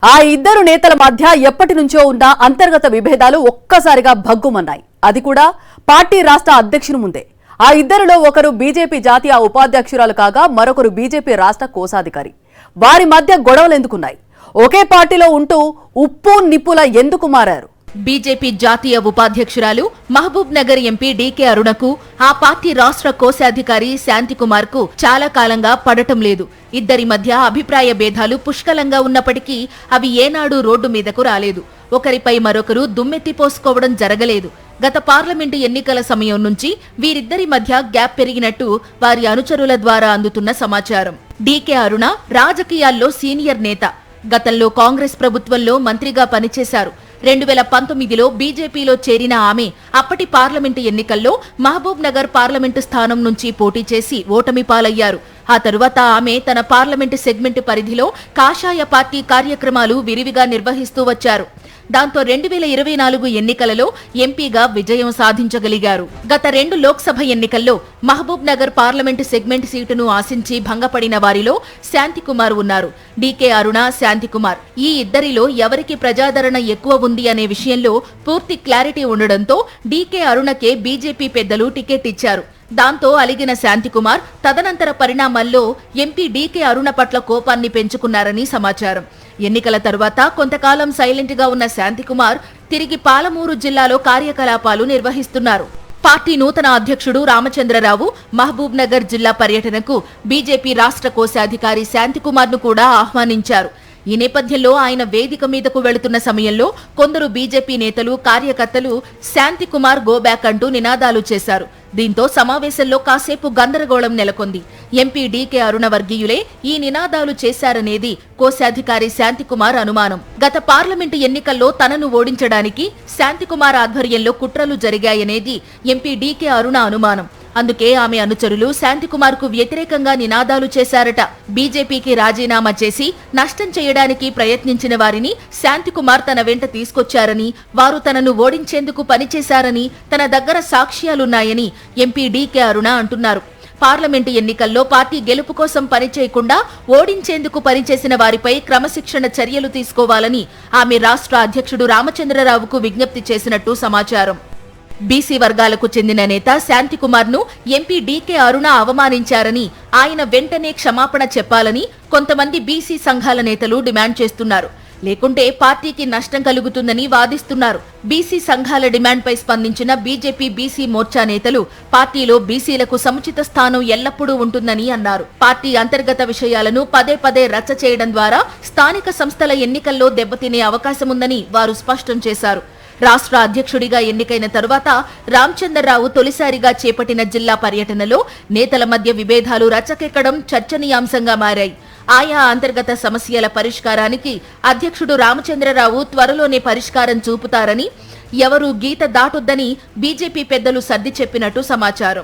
ఆ ఇద్దరు నేతల మధ్య ఎప్పటి నుంచో ఉన్న అంతర్గత విభేదాలు ఒక్కసారిగా భగ్గుమన్నాయి. అది కూడా పార్టీ రాష్ట్ర అధ్యక్షుని ముందే. ఆ ఇద్దరిలో ఒకరు బీజేపీ జాతీయ ఉపాధ్యక్షురాలు కాగా మరొకరు బీజేపీ రాష్ట్ర కోశాధికారి. వారి మధ్య గొడవలు ఎందుకున్నాయి? ఒకే పార్టీలో ఉంటూ ఉప్పు నిప్పుల ఎందుకు మారారు? బీజేపీ జాతీయ ఉపాధ్యక్షురాలు మహబూబ్ నగర్ ఎంపీ డీకే అరుణకు ఆ పార్టీ రాష్ట్ర కోశాధికారి శాంతికుమార్ కు చాలా కాలంగా పడటం లేదు. ఇద్దరి మధ్య అభిప్రాయ భేదాలు పుష్కలంగా ఉన్నప్పటికీ అవి ఏనాడు రోడ్డు మీదకు రాలేదు. ఒకరిపై మరొకరు దుమ్మెత్తిపోసుకోవడం జరగలేదు. గత పార్లమెంటు ఎన్నికల సమయం నుంచి వీరిద్దరి మధ్య గ్యాప్ పెరిగినట్టు వారి అనుచరుల ద్వారా అందుతున్న సమాచారం. డీకే అరుణ రాజకీయాల్లో సీనియర్ నేత. గతంలో కాంగ్రెస్ ప్రభుత్వంలో మంత్రిగా పనిచేశారు. 2019లో బీజేపీలో చేరిన ఆమె అప్పటి పార్లమెంటు ఎన్నికల్లో మహబూబ్ నగర్ పార్లమెంటు స్థానం నుంచి పోటీ చేసి ఓటమి పాలయ్యారు. ఆ తరువాత ఆమె తన పార్లమెంటు సెగ్మెంటు పరిధిలో కాషాయ పార్టీ కార్యక్రమాలు విరివిగా నిర్వహిస్తూ వచ్చారు. దాంతో 2024 ఎన్నికలలో ఎంపీగా విజయం సాధించగలిగారు. గత 2 లోక్సభ ఎన్నికల్లో మహబూబ్ నగర్ పార్లమెంటు సెగ్మెంట్ సీటును ఆశించి భంగపడిన వారిలో శాంతికుమార్ ఉన్నారు. డీకే అరుణ, శాంతికుమార్ ఈ ఇద్దరిలో ఎవరికి ప్రజాదరణ ఎక్కువ ఉంది అనే విషయంలో పూర్తి క్లారిటీ ఉండడంతో డీకే అరుణకే బీజేపీ పెద్దలు టికెట్ ఇచ్చారు. దాంతో అలిగిన శాంతికుమార్ తదనంతర పరిణామాల్లో ఎంపీ డీకే అరుణ పట్ల కోపాన్ని పెంచుకున్నారని సమాచారం. ఎన్నికల తరువాత కొంతకాలం సైలెంట్ గా ఉన్న శాంతికుమార్ తిరిగి పాలమూరు జిల్లాలో కార్యకలాపాలు నిర్వహిస్తున్నారు. పార్టీ నూతన అధ్యక్షుడు రామచంద్రరావు మహబూబ్ నగర్ జిల్లా పర్యటనకు బీజేపీ రాష్ట్ర కోశాధికారి శాంతికుమార్ ను కూడా ఆహ్వానించారు. ఈ నేపథ్యంలో ఆయన వేదిక మీదకు వెళుతున్న సమయంలో కొందరు బీజేపీ నేతలు, కార్యకర్తలు శాంతికుమార్ గో బ్యాక్ అంటూ నినాదాలు చేశారు. దీంతో సమావేశంలో కాసేపు గందరగోళం నెలకొంది. ఎంపీ డీకే అరుణ వర్గీయులే ఈ నినాదాలు చేశారనేది కోశాధికారి శాంతికుమార్ అనుమానం. గత పార్లమెంటు ఎన్నికల్లో తనను ఓడించడానికి శాంతికుమార్ ఆధ్వర్యంలో కుట్రలు జరిగాయనేది ఎంపీ డీకే అరుణ అనుమానం. అందుకే ఆమె అనుచరులు శాంతికుమార్ కు వ్యతిరేకంగా నినాదాలు చేశారట. బీజేపీకి రాజీనామా చేసి నష్టం చేయడానికి ప్రయత్నించిన వారిని శాంతికుమార్ తన వెంట తీసుకొచ్చారని, వారు తనను ఓడించేందుకు పనిచేశారని తన దగ్గర సాక్ష్యాలున్నాయని ఎంపీ డీకే అరుణ అంటున్నారు. పార్లమెంటు ఎన్నికల్లో పార్టీ గెలుపు కోసం పనిచేయకుండా ఓడించేందుకు పనిచేసిన వారిపై క్రమశిక్షణ చర్యలు తీసుకోవాలని ఆమె రాష్ట్ర అధ్యక్షుడు రామచంద్రరావుకు విజ్ఞప్తి చేసినట్టు సమాచారం. బీసీ వర్గాలకు చెందిన నేత శాంతికుమార్ ను ఎంపీ డీకే అరుణ అవమానించారని, ఆయన వెంటనే క్షమాపణ చెప్పాలని కొంతమంది బీసీ సంఘాల నేతలు డిమాండ్ చేస్తున్నారు. లేకుంటే పార్టీకి నష్టం కలుగుతుందని వాదిస్తున్నారు. బీసీ సంఘాల డిమాండ్పై స్పందించిన బీజేపీ బీసీ మోర్చా నేతలు పార్టీలో బీసీలకు సముచిత స్థానం ఎల్లప్పుడూ ఉంటుందని అన్నారు. పార్టీ అంతర్గత విషయాలను పదే పదే రచ్చ చేయడం ద్వారా స్థానిక సంస్థల ఎన్నికల్లో దెబ్బతినే అవకాశముందని వారు స్పష్టం చేశారు. రాష్ట్ర అధ్యక్షుడిగా ఎన్నికైన తరువాత రామచంద్రరావు తొలిసారిగా చేపట్టిన జిల్లా పర్యటనలో నేతల మధ్య విభేదాలు రచ్చకెక్కడం చర్చనీయాంశంగా మారాయి. ఆయా అంతర్గత సమస్యల పరిష్కారానికి అధ్యక్షుడు రామచంద్రరావు త్వరలోనే పరిష్కారం చూపుతారని, ఎవరూ గీత దాటొద్దని బీజేపీ పెద్దలు సర్ది చెప్పినట్టు సమాచారం.